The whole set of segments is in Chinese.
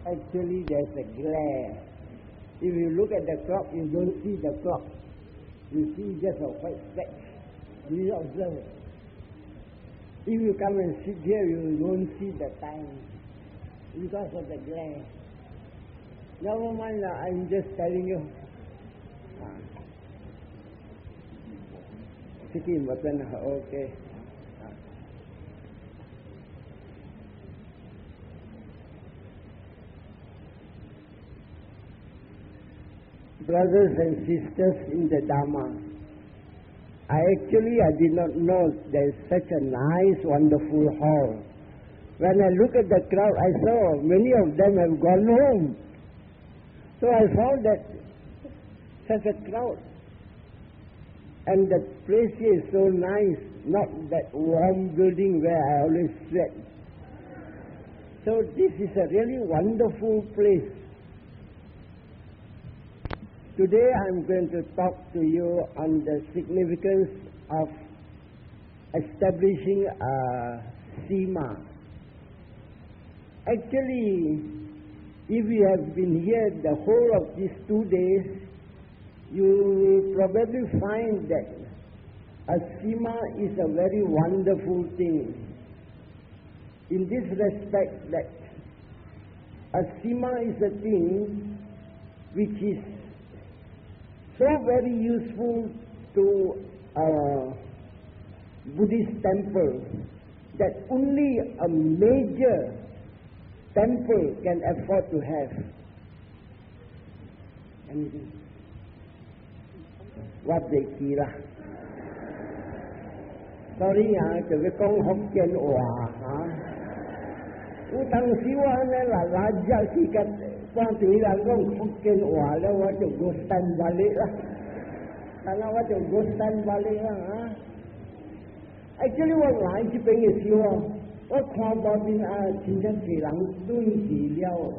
Actually, there's a glare. If you look at the clock, you don't see the clock. You see just a white speck. You observe. If you come and sit here, you don't see the time because of the glare. Never mind, I'm just telling you. Sitting button, okay. Brothers and sisters in the Dharma, I did not know there's such a nice, wonderful hall. When I look at the crowd, I saw many of them have gone home. So I found that such a crowd. And the place here is so nice, not that warm building where I always sweat. So this is a really wonderful place. Today I'm going to talk to you on the significance of establishing a Sima. Actually, if you have been here the whole of these 2 days, you will probably find that a Sima is a very wonderful thing. In this respect, that a Sima is a thing which is so very useful to a Buddhist temple that only a major temple can afford to have. Anything? What they kira? Sorry, tôi biết con không kiên hòa hả? Utang siwa nila raja sikat. Pati lang kong kinuha lang wato gustan balik lah. Karena wato gustan balik lah. Actually, what I keep saying is you. What called about in Chinese Kilang doing the liao.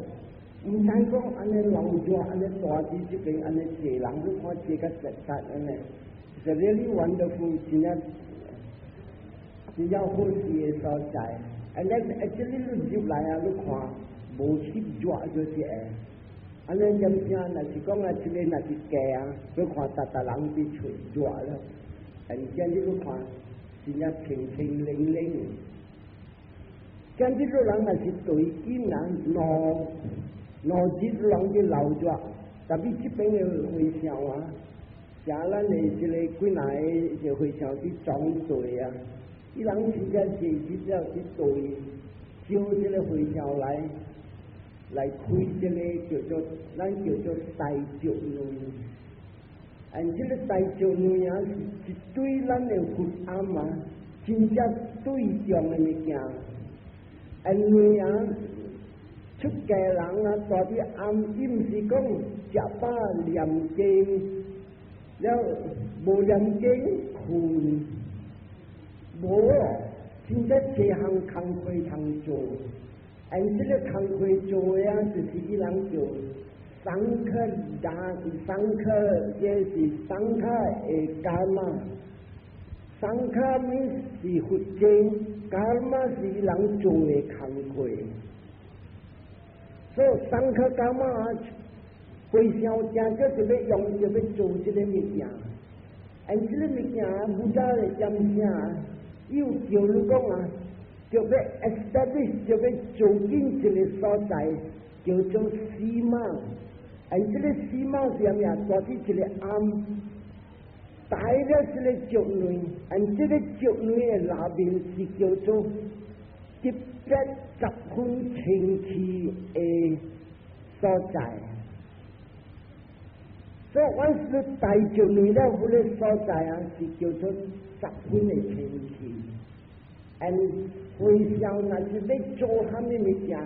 Bukan kong ane laujua ane tuati keep ane Kilang tu kau cakap sekat ane. It's a really wonderful Chinese. Chinese whole sea so jai. And then actually lu jib laya lu kau. Bố ship dọa cho chị em. Anh em chăm nha là chỉ có ngay trên đây là chị kè, với khoa ta lắng bị chửi dọa đó. Anh chân đi lúc khoa, chị nhá thình linh. Chân đi lúc lắng là chị tuổi im lặng nó chỉ lắng đi lâu dọa. Tapi chị bên người hồi xào á, chả là này chị lấy quý này chị hồi xào đi trong tuổi à. Ý lắng chị ra chị ra chị tuổi, chiều chị lấy hồi xào lại khui cho nên kiểu cho tay triệu nuôi anh chỉ là tay triệu nuôi á chỉ tuy lắm đều cụt am mà chính xác tuy chồng là như kia anh nuôi á chút kẻ lặng á tỏ đi am im gì công chả ba liềm kênhแล้วbộ liềm kênh khùn bố chính xác chế hàng khăn khuê thằng chủ anh chỉ là thằng quê trôi á thì chỉ lắng chỗ sang khơ cái gì sang khơ karma sang khơ means gì hút trên karma gì lắng trôi thằng quê so sang khơ karma quê xiao cha cho thì biết dùng thì biết trôi thì biết miệt nhà anh chỉ là miệt nhà Buddha là chăm nhà yêu chiều lúc con à cho biết establish cho biết chủ kinh chỉ là so tại cho Sima anh chỉ là Sima gì mà có thì chỉ là tại đó chỉ là chịu nuôi anh chỉ là chịu nuôi là biến chỉ cho tiếp kết tập hôn trình khi so tại so once the tại chịu nuôi đó vô là so tại chỉ cho tập hôn này trình khi anh hồi sau là chỉ biết cho hắn đi miệt nhà,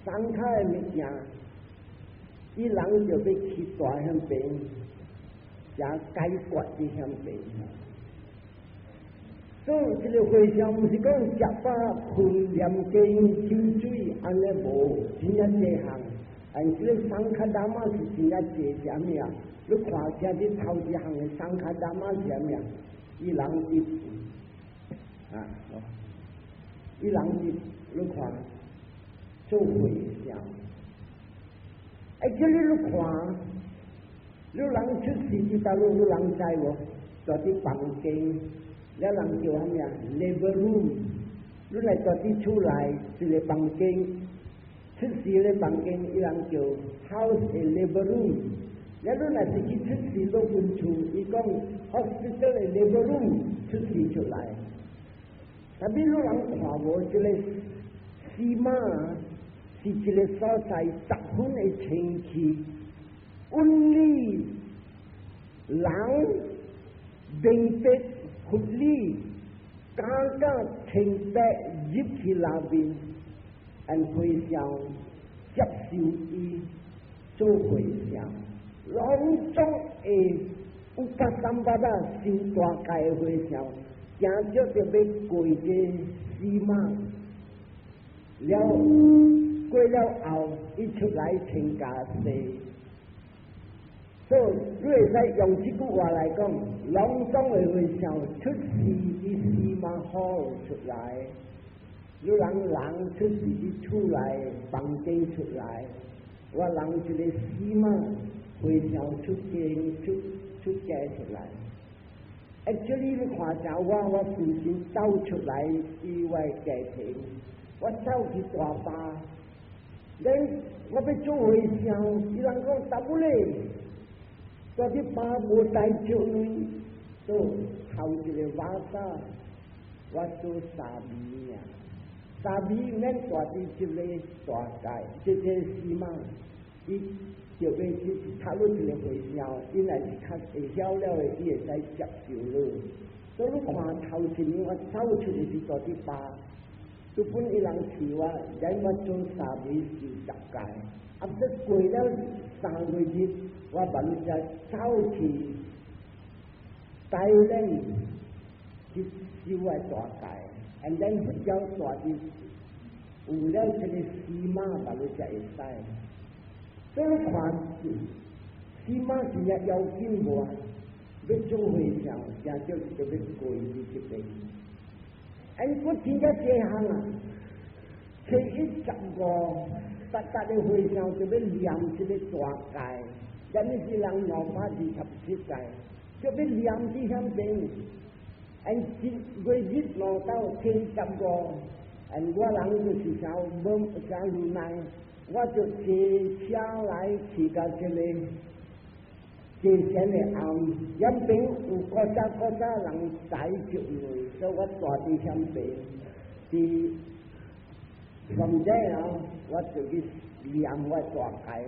sang khai miệt nhà, ý lăng就biết khi tòa hắn bệnh, và cai quạt đi hắn bệnh. So chỉ là hồi sau mình chỉ có chặt ba khung liềm kinh kim chui anh ấy bổ chính là chế hàng, anh chỉ là sang khai đam mà chỉ chính là chế gì à, lúc khoa gia đi thâu gì hàng sang khai đam mà gì à, ý lăng đi, ý lắng đi lúc khoảng châu hủy xảo 叫你去看，你人出事之道路，你人知喎，在啲房间，有人叫乜嘢 ？labor room， 你嚟在啲出嚟一個房間，出事嘅房間，有人叫 house a labor room。有你嚟自己出事都搬出，伊講 hospital a labor room 出事出嚟。特別你人看喎，一個司馬是一個所在十分嘅清氣。only 人定得合理，剛剛清白入去那邊，人回想接受伊做回想，攏總會有甲三巴達受大界嘅回想，正少就要過嘅司馬了，過了後伊出來請假釋。所以你會使用這句話來講，攏總會回想出事啲司馬好出來，你人出事啲出來，房間出來，我人一個司馬回想出家出來。actually 你看下我父親走出來以外家庭，我走去大巴，我要做回想，伊人講答不咧。嗰啲爸冇帶住你，都後一個娃仔，我做沙比啊，沙比免大啲一個大界，一個司馬，伊就要去踏入一個回想，因為是較會曉了嘅，伊會使接受咯。所以你看頭一年我走出嚟是嗰啲爸，都本伊人飼我，因我做沙比是10屆，啊不過了3個月。我問就走去大人去小嘅大界 ，and then 比較大啲，有了這個司馬問就會使。所以看司馬是日有經過，要做回想，正少就要過去這邊。and 我聽咗這行啊，這10個大嘅回想就要念這個大界。因為是人老爸是17屆，就要念啲香邊，每日攞到70個，我人就是想無奈，我就坐車來去到這個街上嘅暗，因邊有國家人帶住嚟，所以我住啲香邊，啲咁啫啊，我就去念我大界。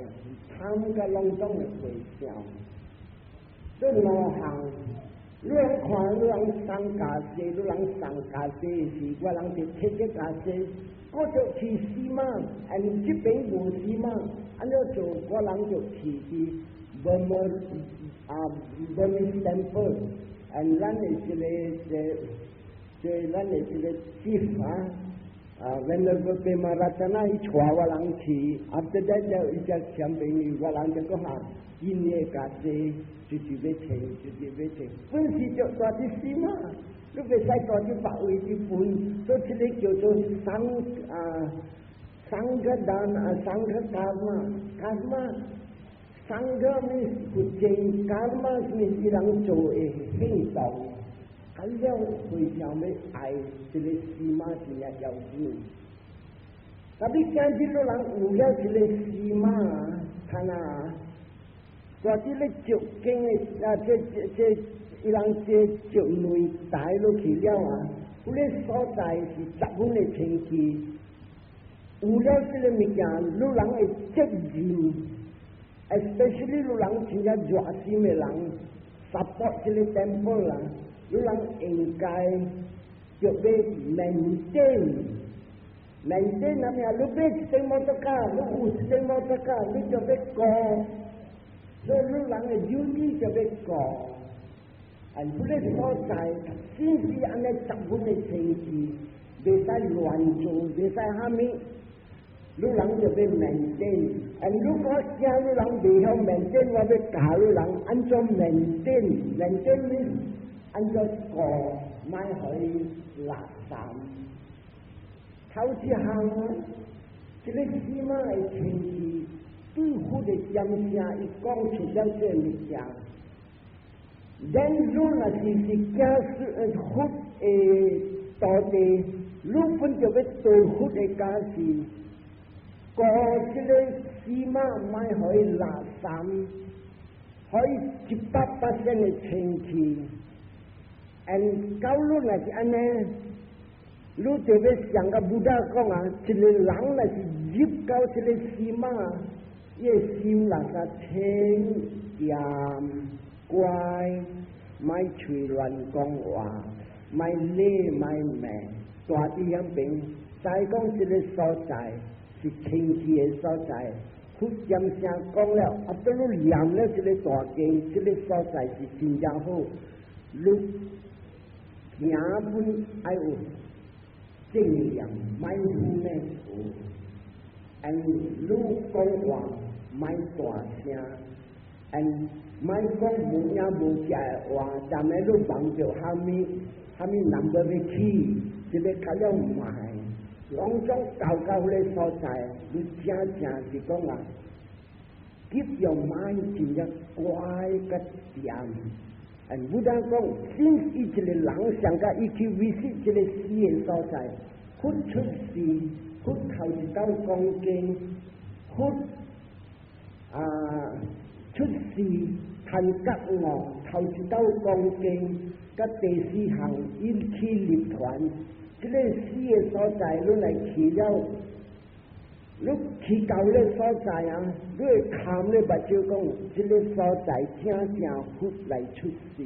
他們嘅攏總嘅回想，所以路行，你人看，你人上架車，你人上架車時，我人就騎隻架車，我就去司馬，這邊無司馬，安尼做我人就去啲Burmese temple，咱嘅咱嘅chief啊。Venerable Pemaratana 伊帶我人去 ，after that 就伊只前邊我人就講下，今年假設就是要請，本時就大啲司馬，你袂使大啲法會啲本，所以這個叫做Sangha means kucing, karma means ilang做嘅行動。還要回想要愛這個司馬是日有經，特別講這個人有了這個司馬，看啊，嗰啲咧足經嘅這伊人這足內帶落去了啊，嗰個所在是十分嘅清氣，有了這個物件，你人會責任 ，especially 你人真正熱心嘅人 support 這個 temple 啦。你人應該就要 maintain 乜嘢？你買一隻摩托車，你有一隻摩托車，你就要過，所以你人嘅 duty 就要過。嗰個所在，先是安尼十分嘅清氣，袂使亂做，袂使蝦米，你人就要 maintain。如果叫你人袂曉 maintain，我要教你人安怎 maintain。按照個買去垃圾，頭一項啊，這個司馬嘅清氣對佛的音声伊讲出了这物件，咱如若是假使佛的道地，如本就要对佛的假使，过这个起码买可以拿三，可以100%的清气，到如若是安尼。你就要想个不大讲啊，一个人若是入到这个西马，伊心那个清严乖，莫随乱讲话，莫理莫骂，大地向边。再讲这个所在是清气的所在，佛言声讲了，到你念了这个大经，这个所在是真正好，你行本爱有。正念mindfulness， and 你讲话莫大声 ，and 莫讲无影无迹的话，但系你望着虾米number 要起，这个较了慢，两种高的所在，你正是讲啊，急用mind真正乖个点。不但讲，since伊一个人上甲伊去 visit 一个死的所在，佛出世，佛头一道讲经，佛出世谈觉悟，头一道讲经，甲第4项伊去立团，这个死的所在，你来去了。你去到咧所在啊，你会看咧目睭讲，这个所在正佛来出世。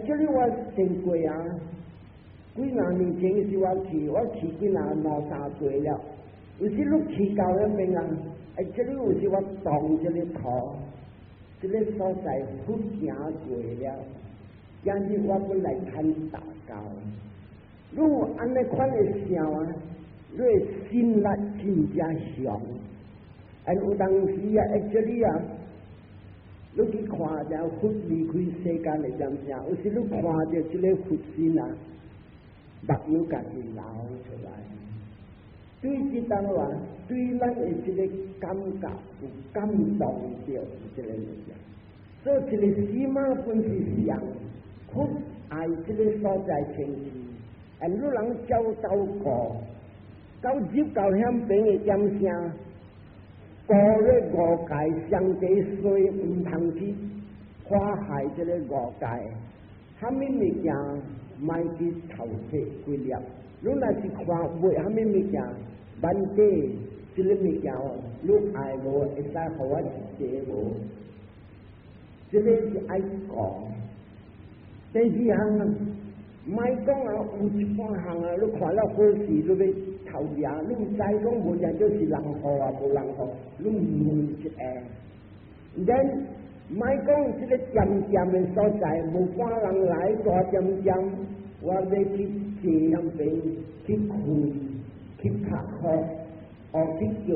这里我听过啊，几廿年前是我去几廿2-3岁了。有时你去到那边啊，这里有时我动这个头，这个所在佛行过了，因此我本来看大教。如果安尼款的想啊。你心力真正强，有当时啊，这里啊，你去看着佛离开世间的真相，有时你看着这个佛心啊，目睭家己流出来。对这当话，对咱的这个感觉有感动着这个物件，所以这个起码本是上佛爱这个所在清气，你人走到过。到入到向边的音声，过了5界上帝水唔通去花害这个5界，虾米物件莫去头切归了。你若是看袂虾米物件，万底这个物件哦，你爱无会使互我解无，这个是爱讲。第4项，莫讲啊，有一半项啊，你看了好事，你要。头爷，你唔知讲无人就是人好啊，无人好，你问一下。then 莫讲这个渐渐的所在，无半人来大渐渐，我要去坐向边去看，去拍好，去叫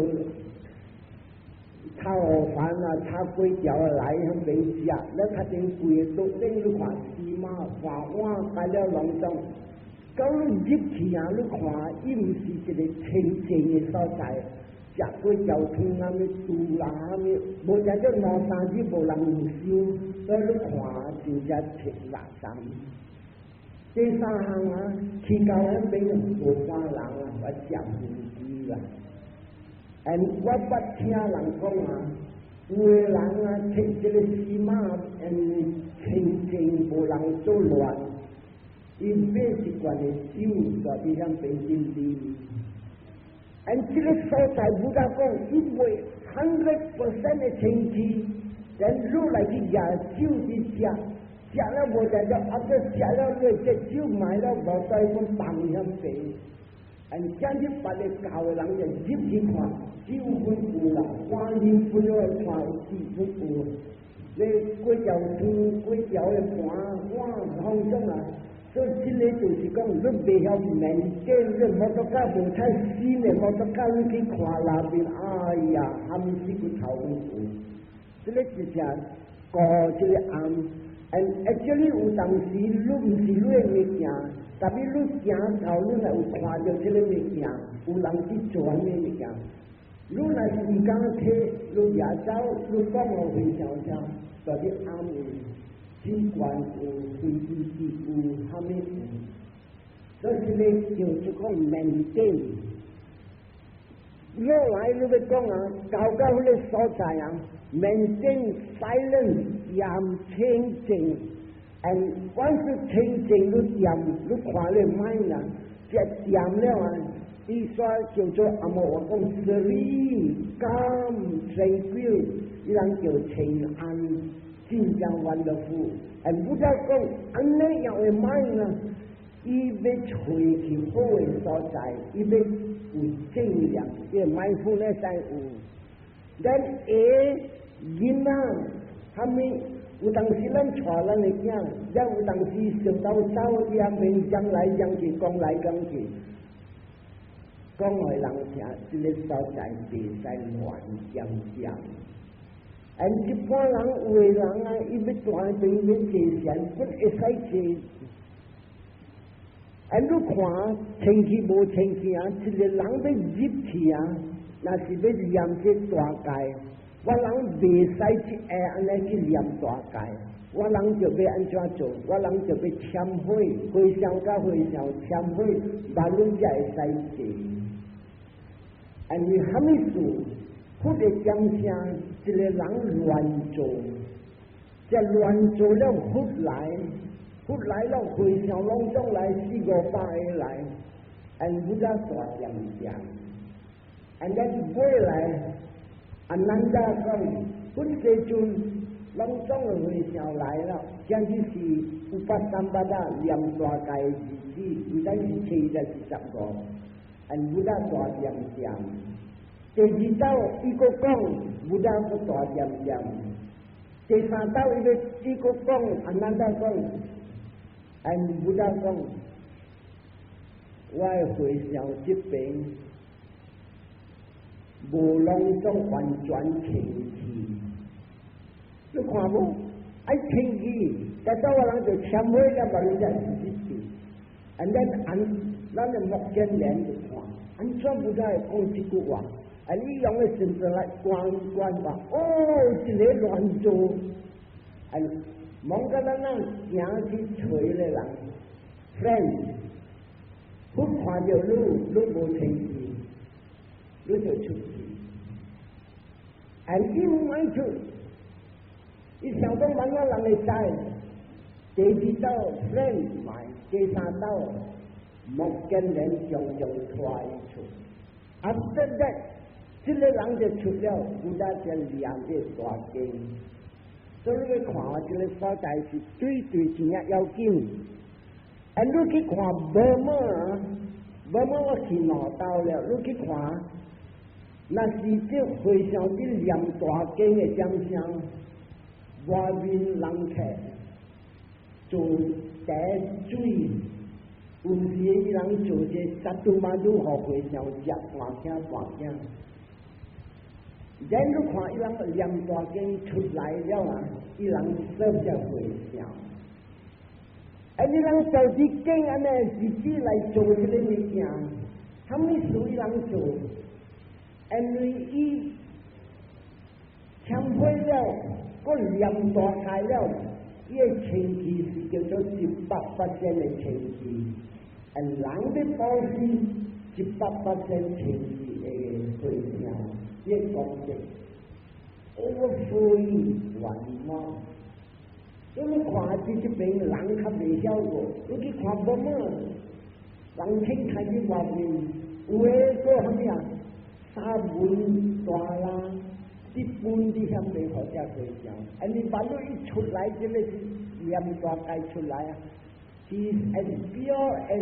炒河饭啊，炒粿条啊来向边食，你确定贵的都等你看起码花碗摆了隆重。到你入去啊，你看，伊毋是一个清静的所在，食粿条汤啊，咪煮啦，咪无食咗2-3日无人收，所以你看真正切垃圾。第3项啊，去到那边无半人啊，我食唔知啦。我捌听人讲啊，有个人啊，摕这个起码清静，无人做乱。伊买一罐的酒，在地上变金币。这个所在不大讲，因为100%的清气，人入来去喝酒去食，食了无在这，食了这酒买了无在讲放向边。将去别个教的人就入去看，9分有啦，8分了看4分有。你粿条汤、粿条的盘、碗放上来。所以这个就是讲，你袂晓面见，你摩托车无太新的摩托车，你去看那边，哎呀，含死骨头有。这个是只过这个暗，actually 有当时你毋是你的物件，特别你行头，你若有看到这个物件，有人去做安尼物件，如若时间摕，如夜走，如讲我非常常，在啲安慰，只管有非意志有虾米有，所以咧就讲maintain。若来你要讲啊，到迄个所在啊 ，maintain silence， 严清静 ，and once you 清静你严，你看你mind啊，即严了啊。伊说叫做阿莫我讲 serene calm tranquil， 伊人叫平安，真正 wonderful。and 不再讲安尼样的 mind 啊，伊要找去好的所在，伊要有正量，即 mindfulness 在有。then 囡仔，他们有当时咱带咱的囝，也有当时上到走，伊也免讲来讲去，讲来讲去。讲互人听，即个所在袂使乱讲讲。一般人有的人啊，伊要大病要坐禅，不会使坐。你看清气无清气啊，一个人要入去啊，那是要念这大戒。我人袂使去安尼去念大戒，我人就要安怎做？我人就要忏悔，回向甲回向忏悔，万论才会使坐。你虾米事？或者讲声一个人乱做，这乱做了福来了回向拢总来400-500个来，不再大讲讲。then 回来，咱家讲，本时阵拢总的回向来了，将只是500-300啊念大戒日子，唔单是7就是15，不再大讲讲。第二道伊个讲，不但不大点点；第三道伊个讲，咱家讲，不但讲，我回想这边无拢总完全清气，你看无？爱清气，但是我人就忏悔了，把人家自己。咱的目犍连就看，安怎不再讲这句话？你用个身子来观吧，一个乱做，望个咱行去找个人 ，friend， 不看到你无清气，你就出去。伊唔爱出，伊想讲万个人会知。第二道 friend 买，第三道目犍连常常拖伊出。After that， 这个人就出了，不但是念这大经。所以你看这个所在是对真正要紧。你去看无么我去闹到了，你去看，那是这非常之念大经的奖项，外面人客做茶水，有时伊人做这10度8度互非常食半件。然你看伊人念大经出来了啊，伊人说这回想。你人做啲经安尼自己来做这个物件，他们属于人做，因伊忏悔了，个念大开了，伊个清气是叫做100%的清气，人的保持100%清气的回想。一讲的，overflowing 完满。你看这边人较未晓过，你去看无么？人听开始外面，有诶做啥物啊？沙文大啦，一般啲向未好只回想。你把路一出来，这个是念大戒出来啊，是 as pure as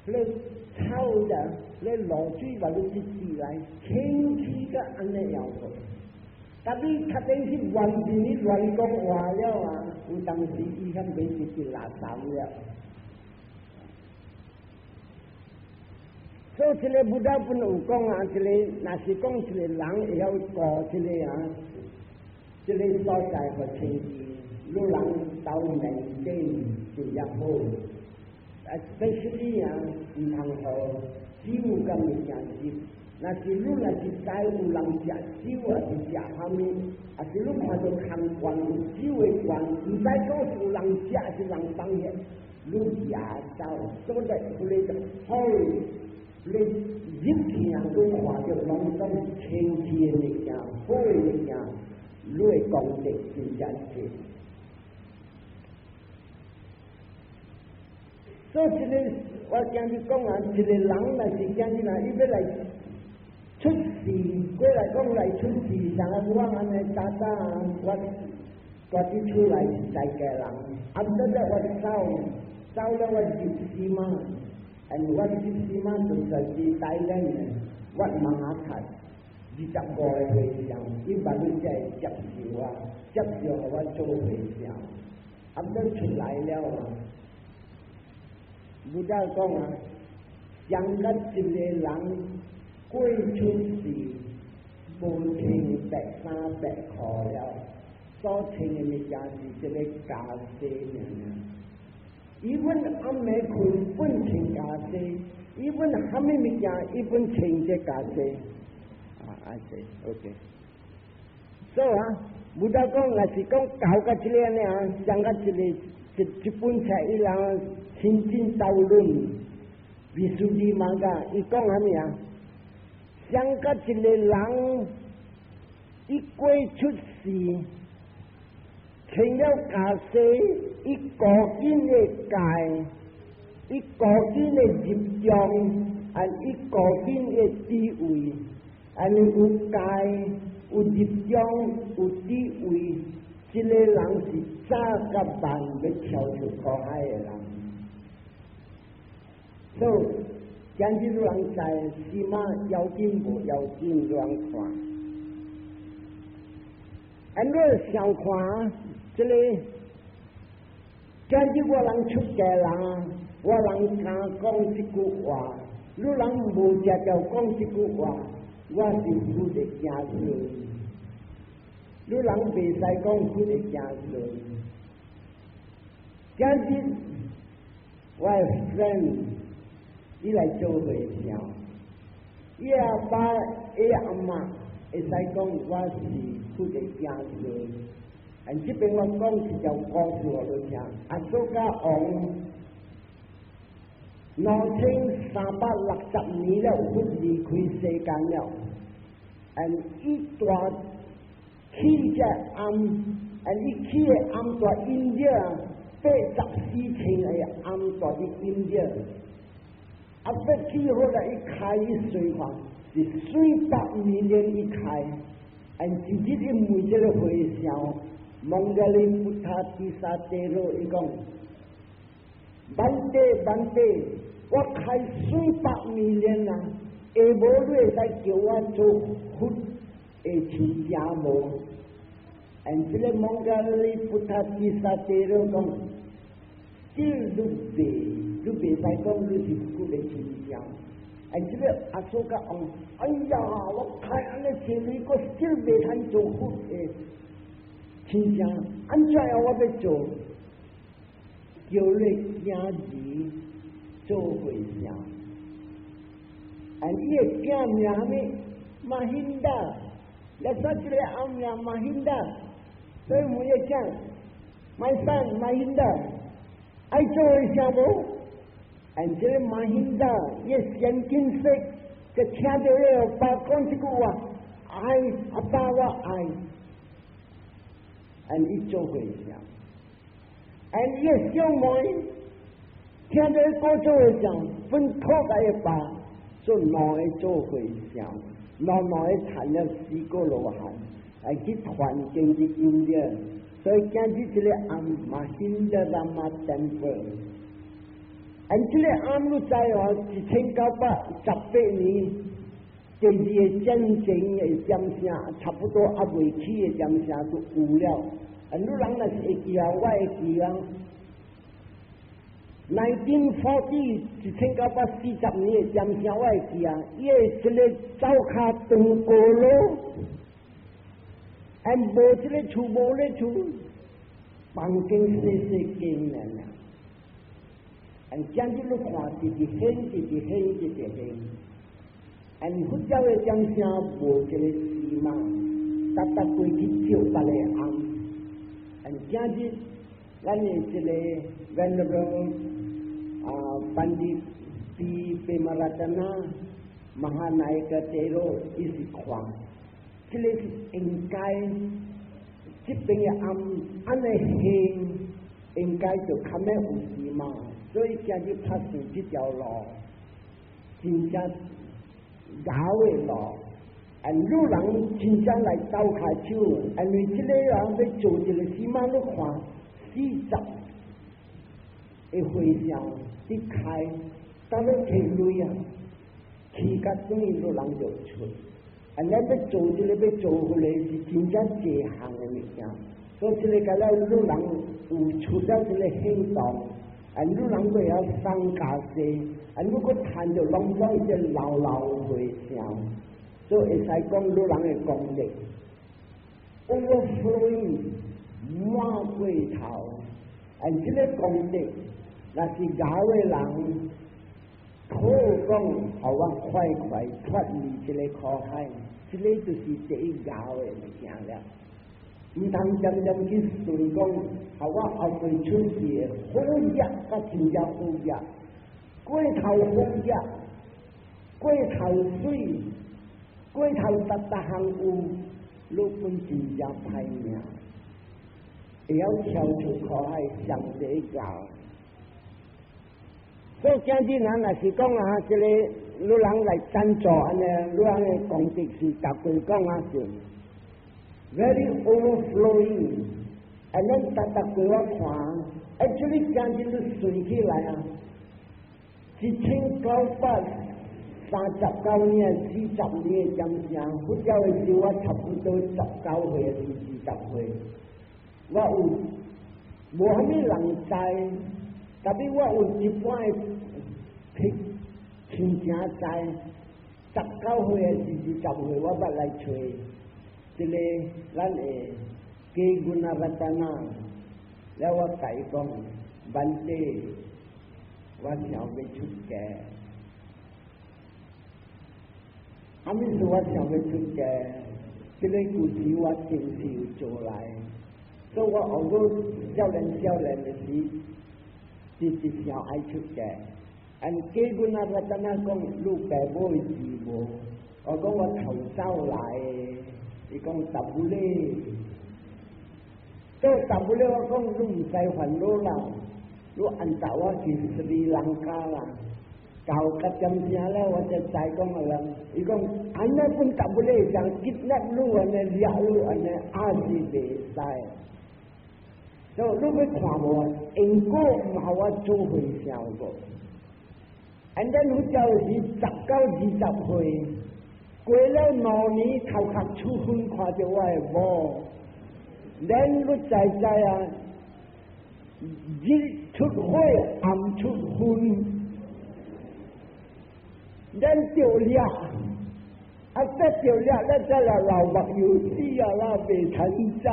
你臭的。你落水把你一滴来，清气个安尼样子。但你确定是完全你乱讲话了啊！有当时伊向袂直接垃圾了。所以这个不但不能讲啊，这个那是讲这个人会晓过这个啊，这个所在和清气，有人到年纪就也好。especially 啊，唔通好。酒咁物件是，那是你若是知有人食酒啊，是食虾米，啊是你看到空罐有酒的罐，唔知讲是有人食还是人放遐，你也走，所以佢哋就好，你入去啊都看到拢种清气的物件，好的物件，你的功德真正多。所以一个我今日讲啊，一个人若是今日啊，伊要来出世，过来讲来出世，像我安尼早早啊，我大啲出来是在家人，啊唔得我走了我14晚，我14晚就係大人嘅，我馬太25個會上，伊萬你真係接受啊，接受我做會上，啊唔得出來了啊！不再講啊，像個一個人過出世，無穿100-300塊了，所穿嘅物件是一個家私爾。伊本暗暝困本穿家私，伊本蝦米物件伊本穿隻家私。I say OK。所以啊，不再講，若是講搞個一個呢，像個一本冊伊人。親近道論，必須你問噶，伊講啥物啊？像個一個人，伊過出世，穿了家私，伊個人的界，伊個人的入將，伊個人的地位，有界，有入將，有地位，這個人是早甲晚要跳出苦海的人。所以，今日有人在起碼要緊無要緊，有人看。你想看這個，今日我人出家人，我人敢講這句話，你人無直接講這句話，我是負責正信。你人袂使講負責正信。今日我的 friend。伊来做會上，伊阿爸、伊阿媽會使講我是負責正信。這邊我講一條故事我聽，阿蘇家王2360年了，佢離開世間了。伊大起隻暗，伊起嘅暗大音樂，84千嘅暗大啲音樂。啊！不起後來一開一水房，是300million一開，直接一每一個會上，蒙格利พุทธติสาเตโร伊講，班地，我開300 million啊，下無你會使叫我做佛會親家無？這個蒙格利พุทธติสาเตโร講，still do be。你袂使講你是古的親家，這個阿蘇家講，哎呀，我開安尼錢，你個 still 袂通做古的親家，安怎樣我要做？叫你家兒做會上，伊個囝名啥物？馬興達，你說這個阿名馬興達，所以我要講，my son 馬興達，愛做會上無？這個馬興達，伊先見識，就聽到了爸講這句話，愛阿爸我愛，伊做會上，伊個小妹聽到伊講做會上，分土個個爸做兩個做會上，兩個談了4個羅漢，去傳經的音樂，所以今日這個馬興達喇嘛 temple。這個暗路在1918年，第二個真正的點聲，差不多未起的點聲都有了。你人若是會記啊，我會記啊。1940 1940年的點聲我會記啊，伊個一個走卡長過路，無一個厝無咧厝，房間細細間啦。将军你看直直显，直直显，直直显。佛教的讲声无一个事嘛，搭过去照别个暗。将军，咱的这个 Venerable Pandit P. Premaratana Mahanayaka Thero 伊是看，这个是应该，这边的安尼行，应该就较咩有事嘛。所以将军拍算这条路，真正咬的路。路人真正来斗下手，因为这个人要做一个什么？你看40的会上一开，到了摕钱啊，起甲等于路人就出。咱要做这个要做回来是真正济项的物件，所以这个甲咱路人有出了这个行动，路人都要上加些，如果谈着拢总一个老会上。所以会使讲老人的功力 ，overflowing 满过头，这个功力，那是教的人可讲，互我快脱离这个苦海，这个就是第一教的物件了。唔通渐渐去顺讲，互我后悔出事好业，甲真正好业，过头好业，过头水。过头搭项有，老本真正歹命，会晓跳出苦海上第一教。所以今日咱若是讲这个老人来赞助安尼，老人的功德是逐个讲是 very overflowing， 咱逐个我看，这里今日你算起来1939年、40年讲声，佛教的时候我差不多19岁至20岁，我有无虾米人知，但是我有一般的亲情知，19岁至20岁我捌来找这个咱的家阮Ratana，了我甲伊讲，万弟，我想要出家。阿弥说我想要出家，这个故事我真是有做来，所以我学过少年的时，就是想爱出家。结果那个怎样讲，你爸母的事无，我讲我头早来的，伊讲达不了，到达不了我讲你唔使烦恼啦，你按照我去斯里兰卡啦。到甲点声了，我才知讲啦。伊讲，安尼本达不了，像吉那路安尼、掠路安尼，也是袂使。所以你要看无，因果唔互我做回效果。咱佛教是19、20岁，过了5年头壳出昏，看到我的某，咱你知日出火，暗出昏。咱着了，再着了，咱再来老目有死啦，未趁走，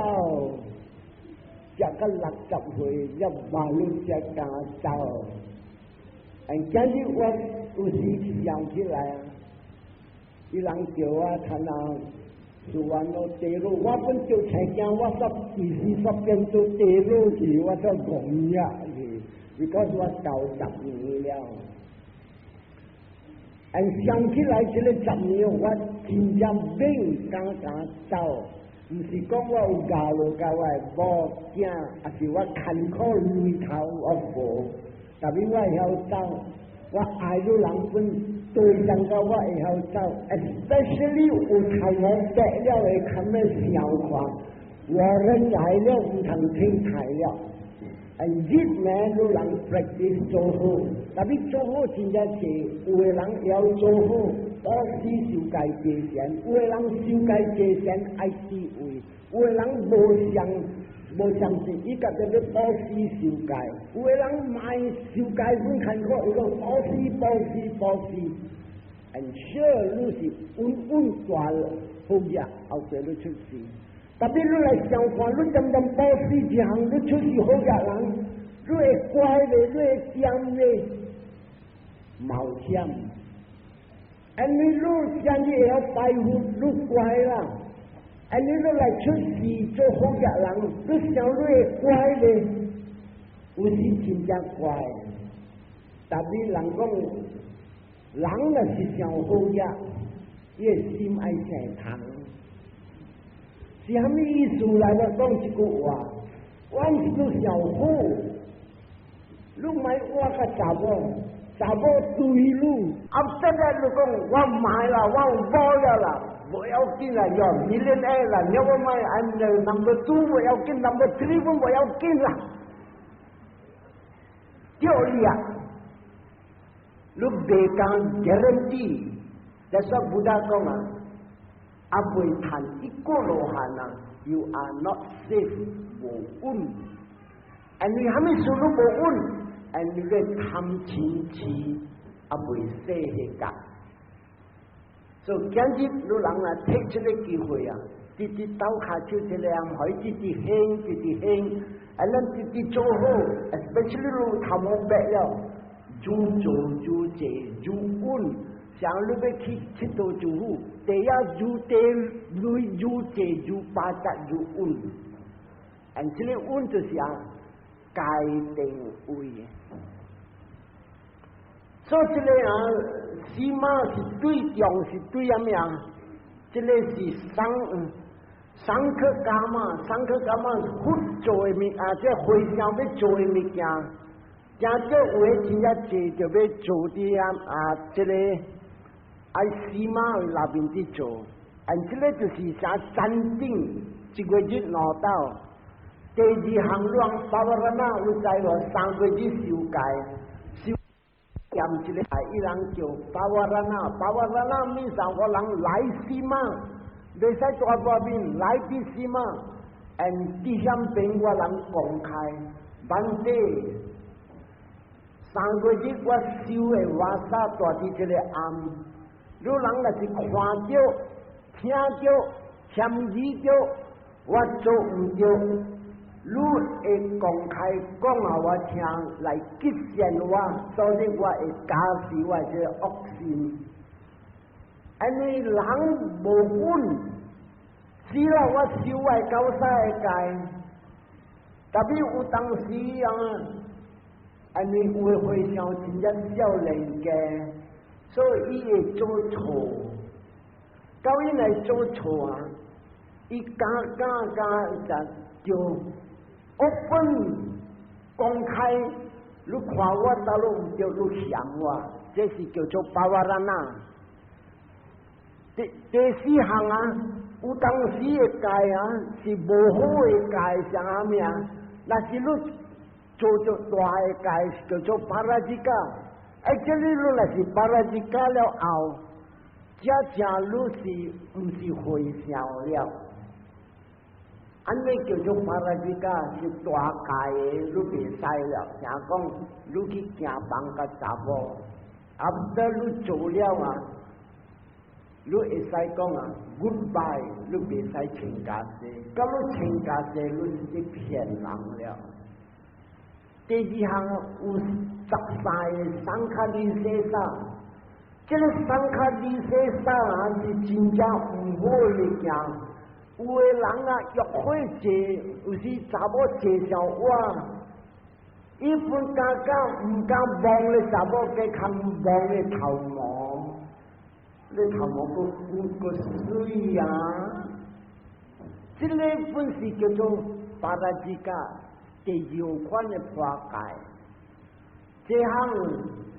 食到60岁，入马路才敢走。今日我有时想起来伊人叫我参苏湾路地路，我本就才惊我10变做地路去，我做戆呀去，because我90年了。想起来这个10年，我真正免敢走，唔是讲我有牙路甲我的某囝，也是我艰苦累头我无，但是我会晓走，我爱女人本对象到我会晓走 ，especially 有头我得了的看咩笑话，我人来了唔通听台了。日呢，有人 practice 做好，但是做好真正是有的人要做好，保持受戒戒善；有的人受戒戒善爱智慧；有的人无相信，伊家己要保持受戒；有的人卖受戒本看过，伊讲保持。sure 你是稳大好嘢，后世你出事。特别你来想看，你点保持一项，你出事好嘢人，你会乖咧，你会咸咧，冒险。你愈咸你会晓拜佛，愈乖啦。你愈来出事做好嘅人，愈想你会乖咧，有时真正乖。但你人讲，人若是上好嘅，伊个心爱成通。是虾米意思来了？讲一句话，我是你上好，你莫我甲查某，查某对你，真个你讲我买啦，我有包了啦，不要紧啦，要millionaire啦，你我买 I'm the number 2不要紧 ，number 3不要紧啦，叫你啊，你别讲 guarantee， 但是不大讲啊。阿未谈一个罗汉啊 ，You are not safe 无稳，你还没收入无稳，你个贪钱钱阿未死迄个，所以今日你人啊，take 这个机会啊，直直倒下手一个人，可以直直兴，直直兴，咱直直做好 ，especially 你头毛白了，做做这做稳。像你要去佚佗就好，第一如地如如这如八达如稳，这个稳就是啊界定位。所以这个啊，起码是对象是对什么样？这个是上课伽马，上课伽马佛做的物啊，这回向要做的物件，真少有的真正济就要做的啊，这个。起码去那边去做，这个就是啥山顶一个月拿到，第二行路巴瓦拉那你知无？3个月修改，修验一个伊人叫巴瓦拉那，巴瓦拉那面上个人来起码，袂使大半面来啲起码，地上边个人公开，万地3个月我修的瓦萨大啲这个暗。你人若是看到、听到、签字到，我做唔到，你会公开讲啊我听来激显我，所以我会加持我这个恶心。你人无稳，只要我修我高山的界，特别有当时啊，你会回想真正少年嘅。所以伊会做错，到伊来做错啊！伊加就 open 公开，你看我到路唔对，你想我，这是叫做巴瓦拉那。第4项啊，有当时的界啊，是无好的界，像啥物啊？那是你做大的界，叫做巴拉吉加。这里路若是巴拉吉加了后，正路是唔是回笑了？尼叫做巴拉吉加是大界的，你袂使了。听讲你去行房甲查某，得你做了啊，你会使讲啊 goodbye， 你袂使请假释。假如请假释，你是去骗人了。第2项有13个桑卡利西沙，这个桑卡利西沙啊是真正唔好的件。有的人啊约会者，有时查某介绍我，伊分家家唔敢望咧查某计看望咧头毛，你头毛个水啊！这个本是叫做巴拉吉加。第2款的破解，这项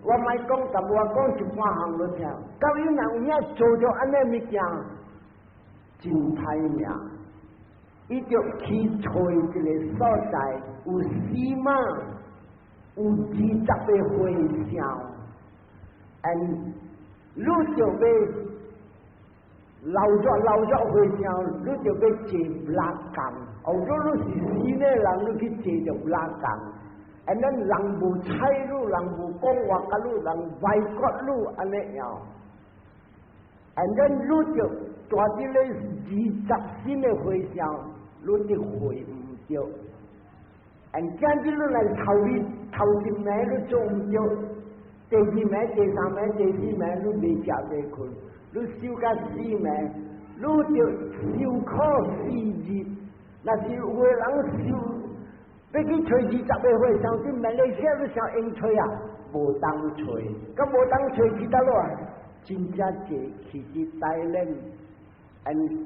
我咪讲，但我讲一半项就听。到伊若有影做着安尼物件，真歹命，伊就去找一个所在，有起码有20个回响，你就要老早回响，你就要坐拉杠。如果你是死的人，你去坐着拉杠，咱人无睬你，人无讲话甲你，人歪角你安尼样，你就带这个20新的回响，你就回唔着。將啲路嚟頭前名都做唔到，第二名、第三名、第四名都未食俾佢，都燒個四名，都就燒烤4日，那是為人燒，俾佢隨時集會會上啲名，你寫都想應吹啊，無當吹，咁無當吹幾多路啊？真正謝其實帶領，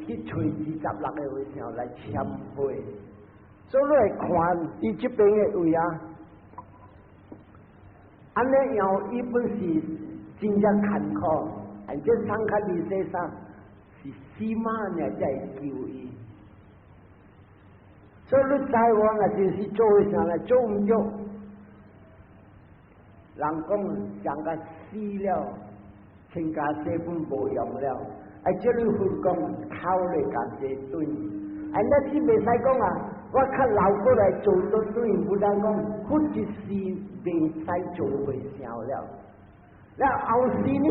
去隨時集落嘅會上來參會。所以嚟看伊這邊嘅位啊，安尼有伊本是真正坎坷，這上課歷史上是司馬呢在救伊。所以你台灣啊，就是做上來做唔到，人講上個死了，請假這本無用了，這裡會講靠嚟假這對，那是未使講啊。我較老過來做都對唔得講，好一時未使做會少了。那後時呢，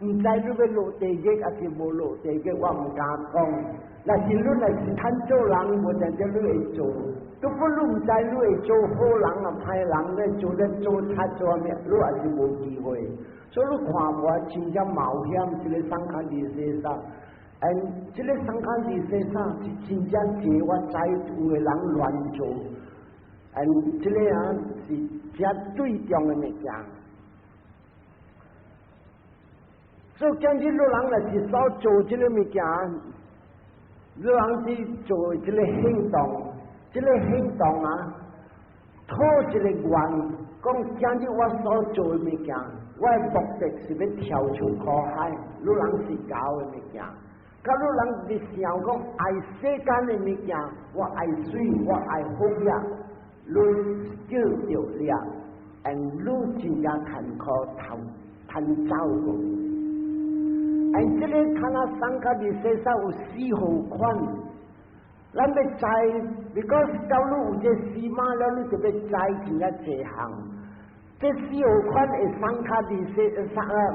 唔知你要落地獄還是無落地獄，我唔敢講。那是你來是貪做人，我就叫你會做。都不你唔知你會做好人啊，歹人咧做咧做差做咩，你還是無機會。所以你看我真正冒險，這個上課歷史上。這個上課歷史上是真正係我在乎嘅人亂做，這個啊是絕對重嘅物件。所以將啲老人嚟是所做這個物件，老人是做這個行動，這個行動啊，拖這個願，講將啲我所做嘅物件，我嘅目的是要跳出苦海，老人是搞嘅物件。假如人哋想講愛世間嘅物件，我愛水，我愛福呀，你少着了，你真正坎坷貪走過。這個看下上課歷史上有4號款，咱要知，如果假如有這4碼了，你就要知真正這項。這4號款嘅上課歷史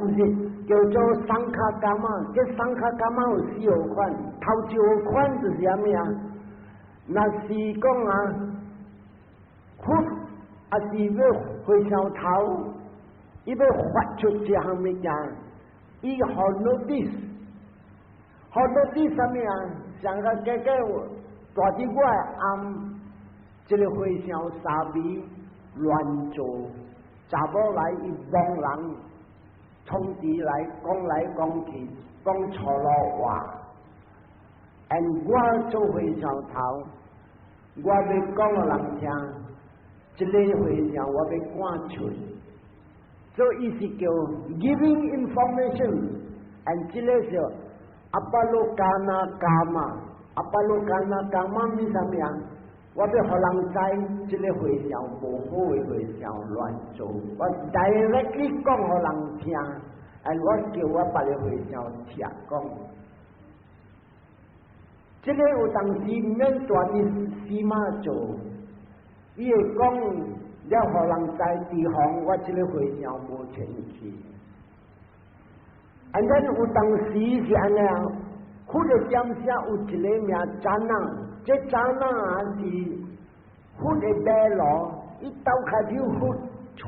唔是。叫做上課伽馬，這上課伽馬有4號款，頭1號款就是啥物啊？那是講啊，佛啊是要回上頭，伊要發出這項物件，伊學 notice 啥物啊？上個家大啲我暗，這個回上沙比亂做，查某來伊幫人。衝啲來講去，講錯了話，我做會上頭，我要講個人聽，這個會上我要趕出，所以是叫 giving information，這個是阿巴魯加那伽馬，阿巴魯加那伽馬是啥物啊？我要予人知，這個會上無好嘅會上亂做，我directly講予人聽，我叫我別個會上聽講。這個有當時免大啲司馬做，伊會講了予人知地方，我這個會上無前去。有當時是安尼啊，佢個點下有一個名展覽。這展覽啊是佛的馬路，伊兜開始佛帶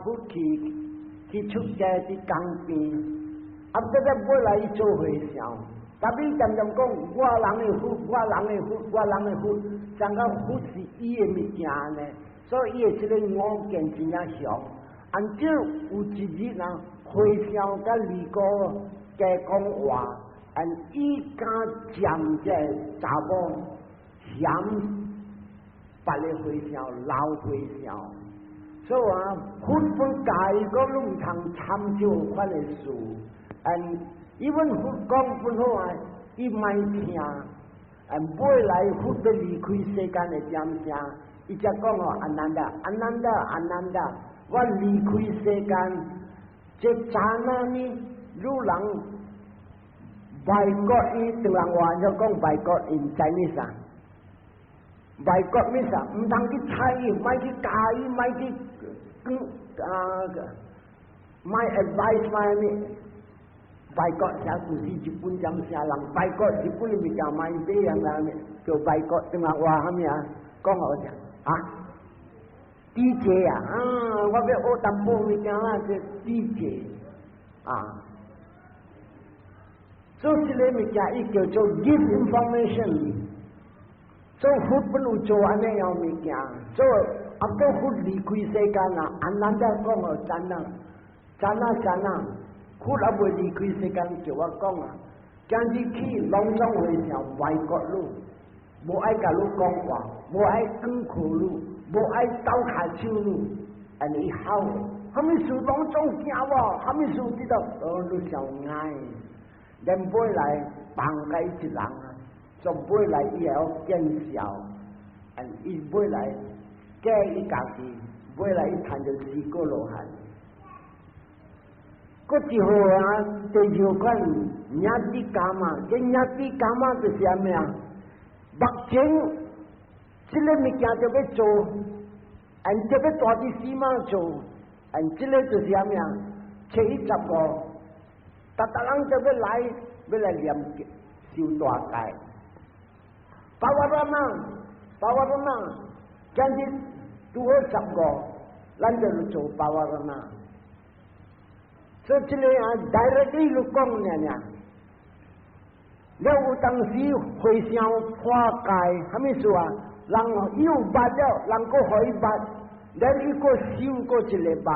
佛去出家啲江邊，本來伊做會上，但係伊漸漸講我人的佛，整個佛是伊的物件呢，所以伊的這個五件真正上，這有一日啊，會上甲離過加講話，伊敢佔這查某。嫌別個會上老會上，所以話佛本教個攏唔通參照款嘅事，伊阮佛講本好啊，伊莫聽，未來佛要離開世間嘅點聲，伊才講哦，安南達，我離開世間，這剎那呢，如人外國伊對人話就講外國因在呢啥？外國咩啥？唔通去猜伊，莫去教伊，莫去莫 advice 莫咩？外國寫故事，日本咁寫人，外國日本裡面就買啲人啦，叫外國定話話乜嘢啊？講我聽啊， DJ 啊，我要学淡薄物件啦，这 DJ 啊，做这个物件伊叫做 give information， 做佛不如做安尼样物件，做阿个佛离开世间啊，安难得讲哦，真啊，佛阿未离开世间就我讲啊，今日起隆重会上外国路，无爱甲你讲话，无爱讲课路。无爱斗下手路，安尼好，虾米事拢总惊我，虾米事知道你上爱，连买来放甲伊一人啊，就买来伊也要见笑，伊买来假伊家己，买来伊趁着死过落汉。个一号啊，第二款伢子干嘛？这伢子干嘛就是啥物啊？目前。这个物件就要做，就要大啲司马做，这个就是啥物啊？715，逐人就要来念修大戒。巴瓦罗那，今日拄好15，咱就做巴瓦罗那。所以这个啊，directly 就讲呢。了有当时回想破戒，虾米事啊？人有捌了，人个可以捌，咱伊个修过一个捌，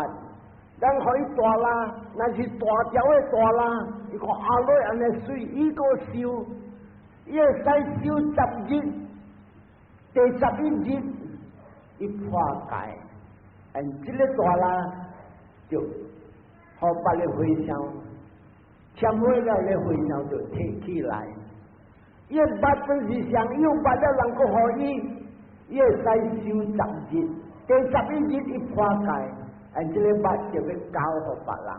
咱可以大啦，那是大条的大啦，伊个下落安尼水，伊个修，伊会使修10日，第11日伊破戒，这个大啦就好别个回想，签回了个回想就提起来。伊捌本是上有捌了，人个可以，伊会使修10日，第11日伊破戒，这个捌就要交互别人。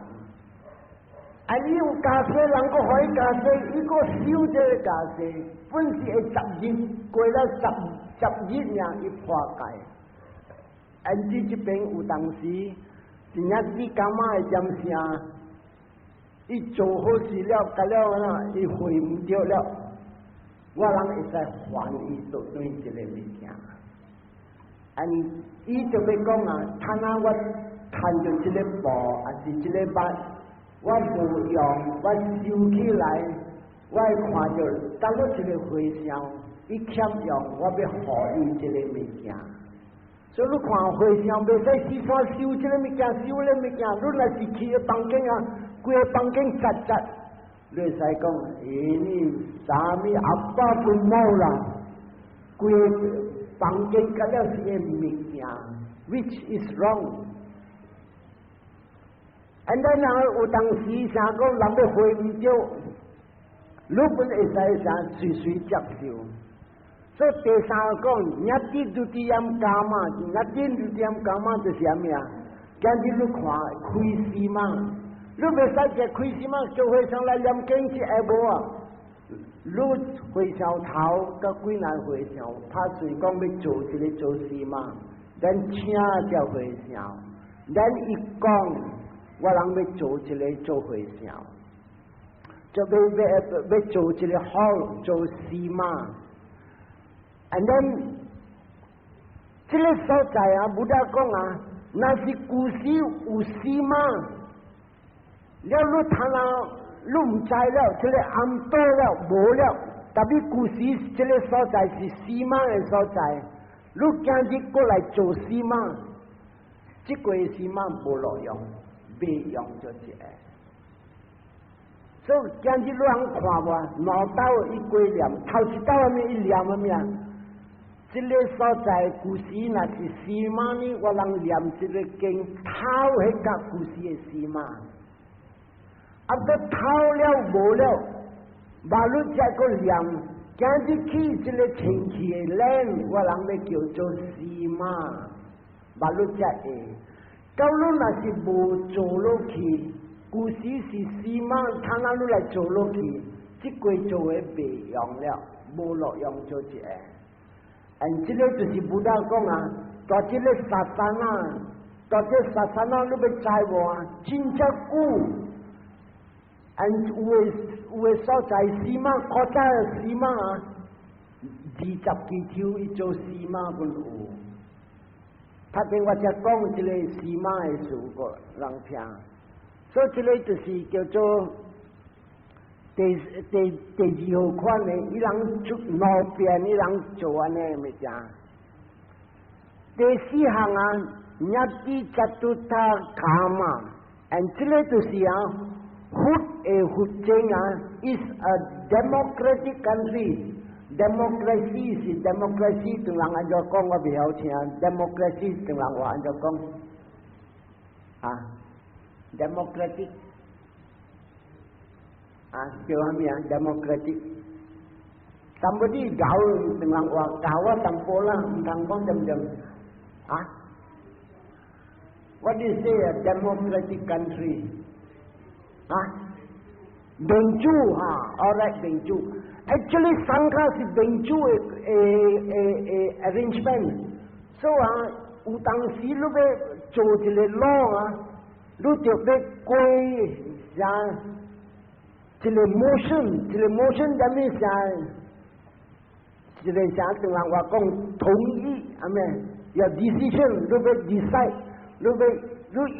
伊有加税，人个可以加税，伊个修这个加税，本是会10日，过了10日尔伊破戒。这边有当时，真正是干嘛会点声？伊做好事了，甲了呐，伊回唔着了。我人会使还伊做对一个物件，伊就要讲啊，趁啊我趁着这个布，还是这个捌，我无用，我收起来，我会看着当我一个回想，伊欠用，我要互伊这个物件。所以你看回想，袂使四川收这个物件，收那物件，你若是去个房间啊，规个房间杂。你使讲，你啥物阿爸分冇啦？规房间甲了是个物件 ，which is wrong。然后有当时啥讲人要回唔着，你本会使啥随接受。所以第三个讲，伢子就这样加嘛，伢子就这样加嘛，就是啥物啊？今日你看开始嘛。你袂使只开始嘛，就会上来念经是下无啊？你会上头甲几难会上，拍嘴讲要做一个做事嘛，咱请才会上，咱一讲，我人要做一个做会上，就要做一个好做事嘛。这个所在啊，不得讲啊，那是故事有事嘛。了你谈了，你唔知了，这个暗多了无了，特别故事这个所在是司马的所在，你今日过来做司马，这个司马无路用，未用就这个。所以今日你人看我，脑刀一归念，头一刀阿面一念阿面，这个所在故事那是司马呢，我人念这个经，头迄个故事的司马。个偷了无了，马路才个念，今日起这个清气的人，我人要叫做司马，马路才会。到你若是无做落去，故事是司马，他那你来做落去，这个做的袂用了，无路用做这个。这个就是不大讲啊，到这个沙山啊，到这沙山啊，你要知无啊？真正久。有的所在司马，古早的司马啊，20几条伊做司马本有，他跟我只讲一个司马的事个人听，所以这个就是叫做第二号款的，伊人做路边，伊人做安尼咪正。第四项啊，日子扎都他卡嘛，这个就是啊，福建啊 is a democratic country。democracy 是 democracy， 同人按照讲我袂晓听 ，democracy 同人话按照讲啊 ，democratic 啊叫啥物啊 ？democratic。somebody 搞同人话搞我淡薄啦，唔通讲点点啊 ？What do you say a democratic country？ 啊？民主哈 ，alright 民主。Actually， 上卡是民主的arrangement， 所以啊，有当时你要做一个 law 啊，你就要过啥一个 motion，什么啥，一个啥同人话讲同意，係咪？有 decision， 你要 decide， 你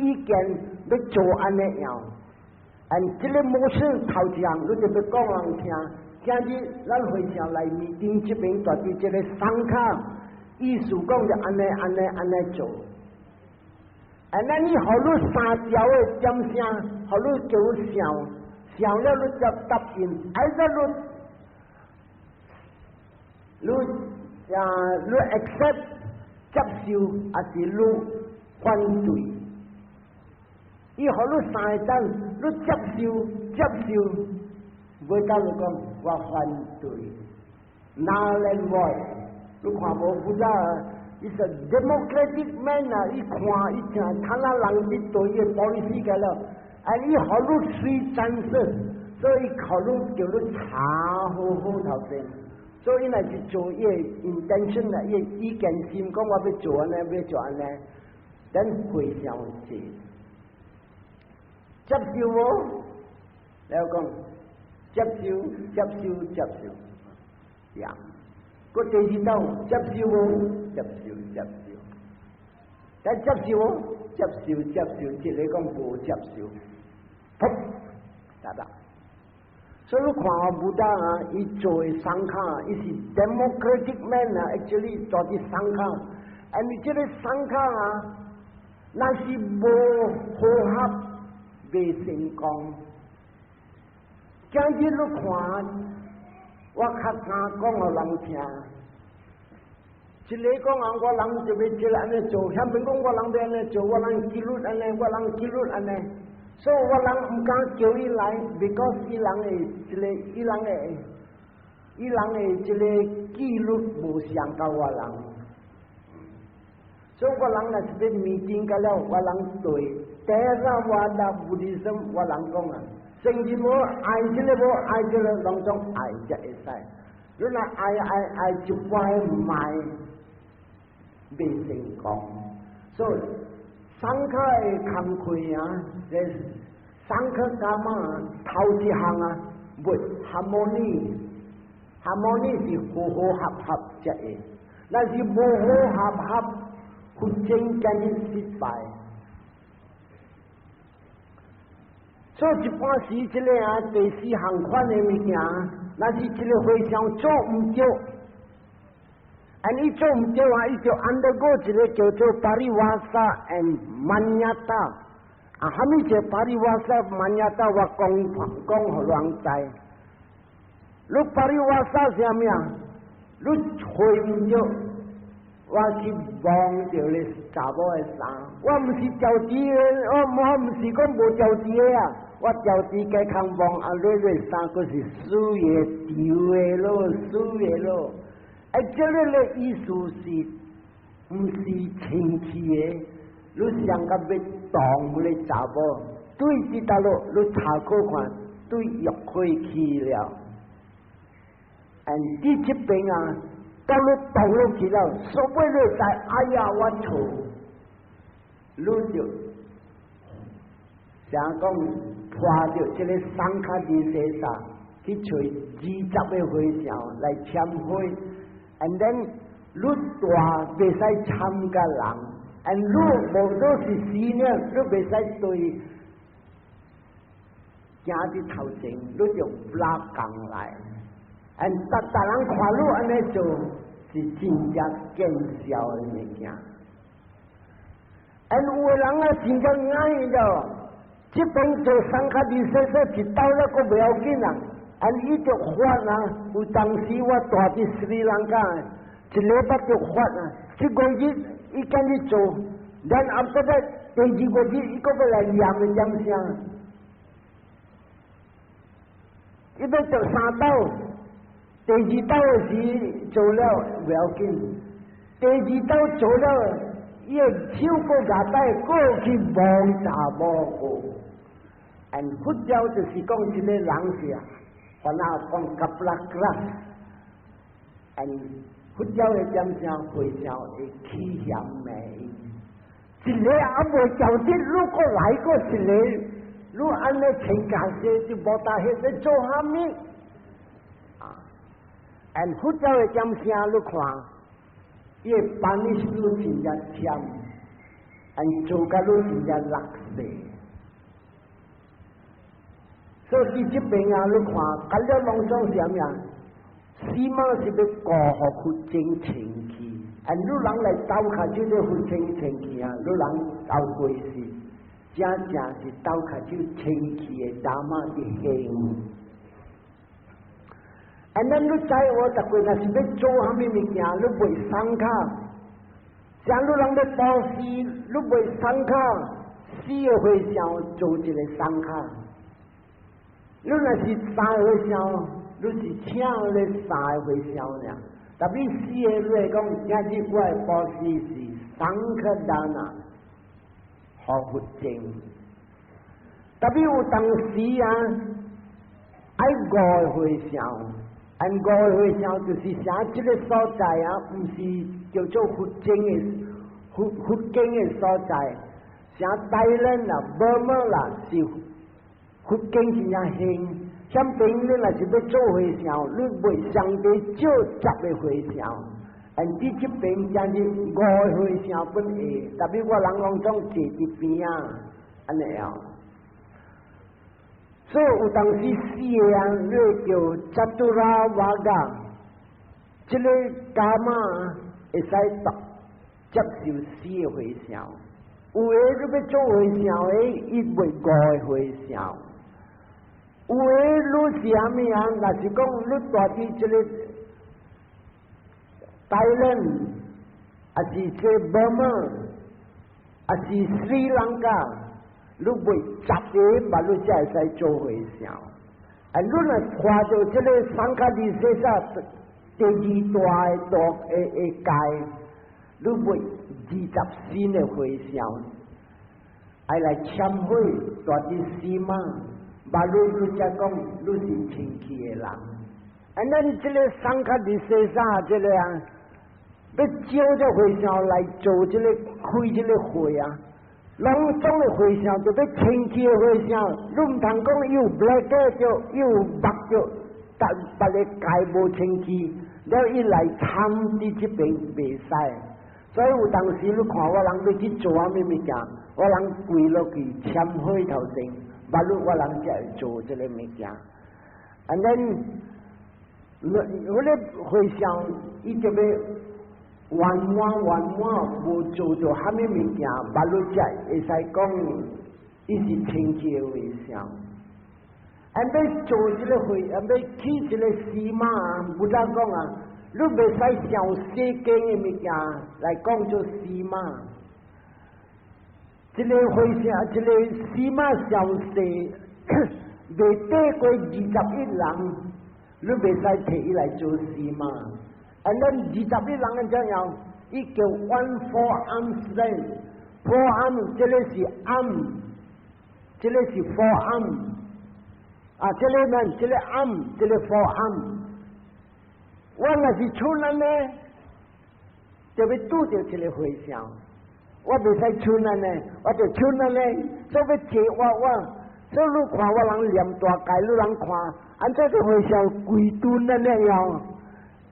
意見要做安尼樣，這個 motion 頭一項，你就要講人聽。今日咱会上来面顶这边大啲这个三卡，意思讲就安尼做。那你好多三条的点声，好多做想了你就答应，你 accept 接受还是你反对？伊好多三阵，你接受。袂当就讲我反对 ，null and void。你看无负责，is a democratic man 啊！伊看伊听，看那人伫对伊 policy 个了，伊好你随战士，所以考虑叫你查好头先。所以若是做伊 intention 啊，伊意见心讲我要做安尼，要做安尼，咱会上接受无？然后讲。接受，呀！個第二道接受無？接受。但接受無？接受，即係講無接受，噗，得啦。所以你看武大啊，伊做嘅商卡，伊是 democratic man 啊 ，actually 做啲商卡，你即個商卡啊，那是無好合未成功。今日你看，我較敢講互人聽。一個講啊，我人就要即個安尼做，遐邊講我人要安尼做，我人紀律安尼，我人紀律安尼，所以我人唔敢叫伊來 ，because 伊人嘅即個紀律無相到我人，所以我人若是要meeting個了，我人對，第一個我答不離心，我人講啊。聖經無愛即個無愛即個，當中愛才會使。你若愛一擺唔愛，未成功。所以上課嘅工課啊，上課幹嘛？頭一項啊，會 harmony 是好合才會。但是無好合，會真正失敗。所以一般時即個啊，第四項款嘅物件，那是即個會上做唔對，你做唔對啊，伊就 undergo 一個叫做巴利瓦薩 and 曼亞達，蝦米叫巴利瓦薩曼亞達？我講互人知。你巴利瓦薩是啥物啊？你會唔對，我去忘掉你查某嘅衫，我唔是調子嘅，我唔是講無調子嘅啊。我調子嘅康忘啊，你衫嗰是輸嘅丟嘅咯，輸嘅咯。即個嘅意思是，唔是清氣嘅，你想甲要當你查某，對呢條路你查看看，對約會去了，你這邊啊，當你當落去了，所謂你知，哎呀我錯，你就想講。拖着即個雙卡電視上去找20個會場來簽會 ，and then 你大袂使參加人路无都是死呢，你袂使对行伫头前，你就拉工来。大人看你安尼做，是真正见效的物件。有个人啊，真正爱了，这边做三卡二细细一刀了，阁袂要紧啊。伊就发啊，有当时我住伫斯里兰卡，一礼拜就发啊，一个月伊跟你做，然后后来第二个月伊阁要来验的验啥？伊要做三刀，第二刀的时做了袂要紧，第二刀做了，伊的手阁牙带过去摸查摸过，佛教就是讲一个人是啊。我那讲甲不拉格拉，佛教的讲啥会教会起嫌美，一个也袂交dit，如果来过一个，如安尼请假些就无大迄在做虾米啊？佛教的讲啥？你看，伊班里是路真正忝，做甲路真正落势。所以这边啊，你看，甲了拢总啥呀？起码是要顾好佛经清气，你人来斗下手咧佛经清气啊，你人斗过是，正是斗下手清气的大马的行。咱你知我逐个若是要做虾米物件，你袂松卡，像你人要报时，你袂松卡，死的会上做一个松卡。你若是3个岁上，你是请咧3个岁上俩，特别4个来讲，今日我的报时是3克单啊，好佛经。特别有当时啊，爱5个岁上，5个岁上就是啥这个所在啊，不是叫做佛经的佛经的所在，像台湾啦、博马啦是。佛经真正兴，像平日若是要做会上，你袂相对少10个会上，你这边将是5个会上本下，特别我人拢总坐伫边啊，安尼啊。所以有当时4个啊，你叫扎杜拉瓦嘎，这个伽马会使接受4个会上，有个你要做会上的，伊袂5个会上。有诶，你是虾米啊？若是讲你住伫这个台湾，还是这博马，还是斯里兰卡，你袂10个嘛，你才会使做会上。你若看到这个三卡二细沙第2大的界，你袂24个会上，爱来签会住伫西马。把你才讲，你是清气的人。咱这个三卡二细沙这个啊，要招这会上来做这个开这个会啊，拢总的会上就要清气的会上，你唔通讲有白个就有白就，但别个界无清气，了伊来参伫这边袂使。所以有当时你看我人要去做啥物物件，我人跪落去签会头前。把路我人才会做这个物件，我咧回想，伊就要完无做到虾米物件，把路才会使讲，伊是清气的回想。要做这个会，要去这个西马，不咋讲啊，你袂使上世间的物件来讲做西马。这个会上，这个西马上市，袂得过21人，你袂使摕伊来做西马。咱21人怎样？伊叫 one forearm strength，forearm 这个是 arm， 这个是 forearm， 啊，这个呢，这个 arm， 这个 forearm。我若是出人呢，就要拄着这个会上。我袂使村人呢，我就村人呢，所以坐我，所以你看我人念大界，你人看，安怎个会上跪蹲安尼样？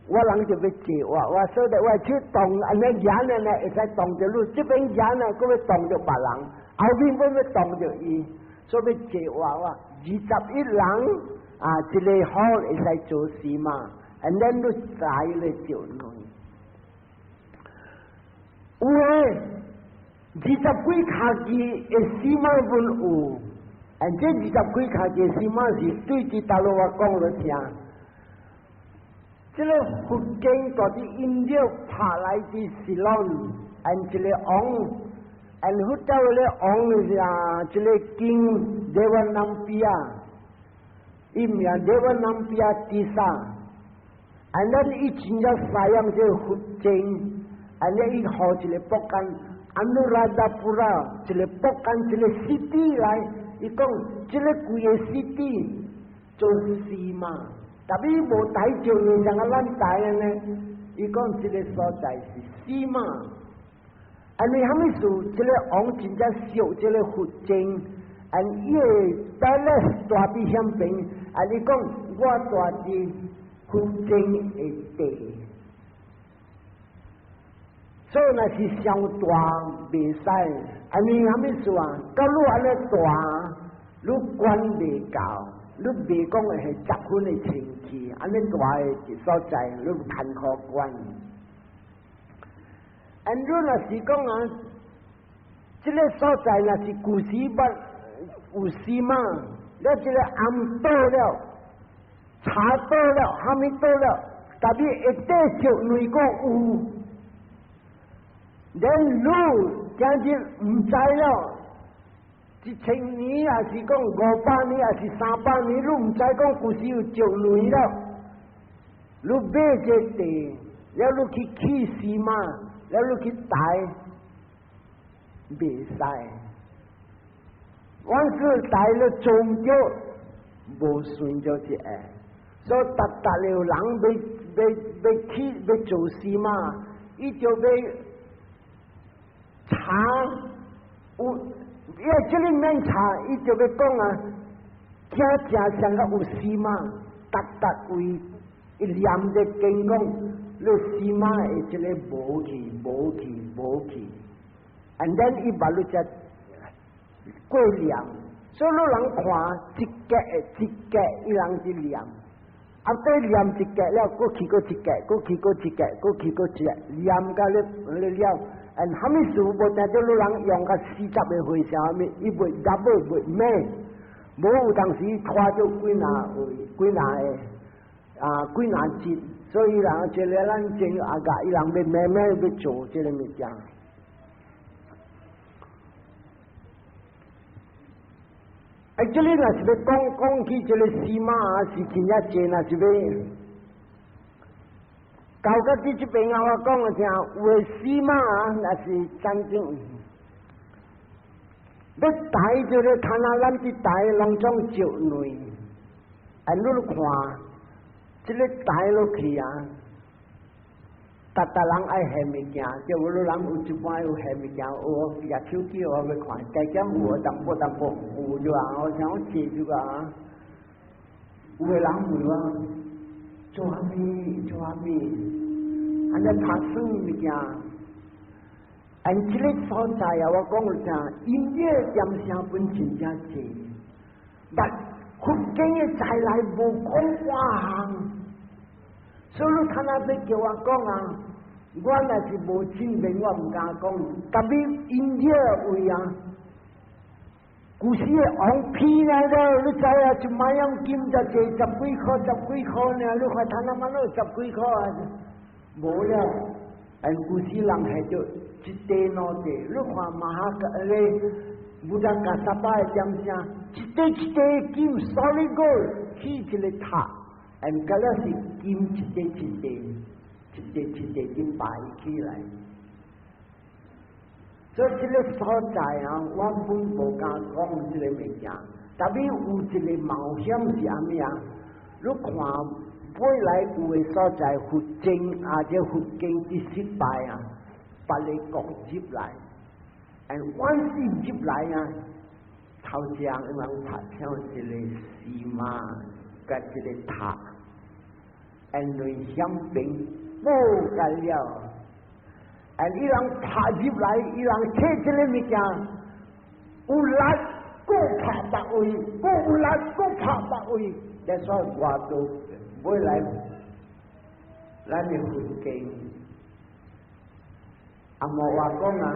我人就要借我所以我去动安尼人呢，会使动着你，这边人呢，佫要动着别人，后面要动着伊，所以要借我21人一个好会使做事嘛，and then 你再来做人。有诶，20几卡机会死嘛分有，这20几卡机死嘛是对住大陆我讲了听。这个福建嗰啲印度拍来的是啷，这个王，后头咧王这个king Dewan Nampiya， 伊名 Dewan Nampiya Tisa， then 伊真正采用这个福建，then 伊好一个福建Anuradhapura， 一个福建一个 city 来，伊讲这个规个 city 做事嘛。特别无大就你像咱大人呢，伊讲这个所在是死嘛，你虾米事？这个王真正烧这个福建，伊会带来大地险病，你讲我大地福建会地，所以那是上大袂使，你虾米事啊？到你安尼大，你管袂到。你袂讲的系10分的情绪，安尼大的所在，你坎坷关。你若是讲这个所在若是古时有事嘛，了这个暗倒了，茶倒了，虾米倒了，特别一块石内个有，连路简直唔知了。1000年也是讲500年也是300年，你唔知讲古时有石内了，你买这地，了你去起事嘛，了你去大，袂使。往时大了种着，无顺着这个，所以达了人要起要做事嘛，伊就要查有。这里面查，伊就要讲正上个有事嘛，达位一念在经讲，你事嘛会这个无去，and then 伊把你只过念，所以你人看一格，伊人去念，对念一格了，过去过一格，过去过一格，过去过一格，念到你了。虾米事无听到你人用个40个回啥物，伊袂答袂咩，无有当时拖着几哪节，所以人这个咱真伊人要慢慢要做这个物件。这里若是要讲起这个事嘛，是真正济，若是要。到到这边我讲个听，有诶死嘛，那是真正。要大就是看咱去大拢种石内，你看，这个大落去达人爱下物件，就有人有一般有下物件，举手机我要看，加减有淡薄有就我想我借就有诶人问做虾米？安尼拍算物件，这个所在我讲了啥？音乐点声本真正济，但福建的再来无讲外行，所以你看要叫我讲我若是无亲明，我唔敢讲。特别音乐位古时的王批来了，你知一买样金就值10几块呢，你看他那么都10几块无了，古时人系着一地两地，你看马哈布达加沙巴的点声，一地金solid gold 起一个塔，嗰个是金一地金摆起来。所以这个所在我本无敢讲这个物件，特别有一个冒险是安尼你看本来有诶所在福建这福建之失败别个国入来，阮是入来头前人拍跳一个寺嘛，甲一个塔， anh người相病不干了，anh伊人拍入来，伊人摕这个物件，有力，搁拍别位，搁有力，搁拍别位，这算外道买来，咱的佛经，阿无话讲啊。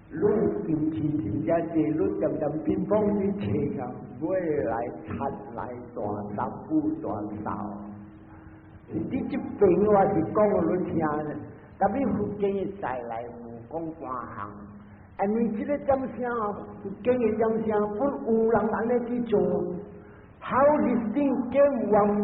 你金钱真正济，你点点乒乓去找啊，买来拆来大三富大少。你这病我是讲你听的，但你福建的再来无讲半项，啊你这个点声，福建的点声，不有人安尼去做，How distinct can one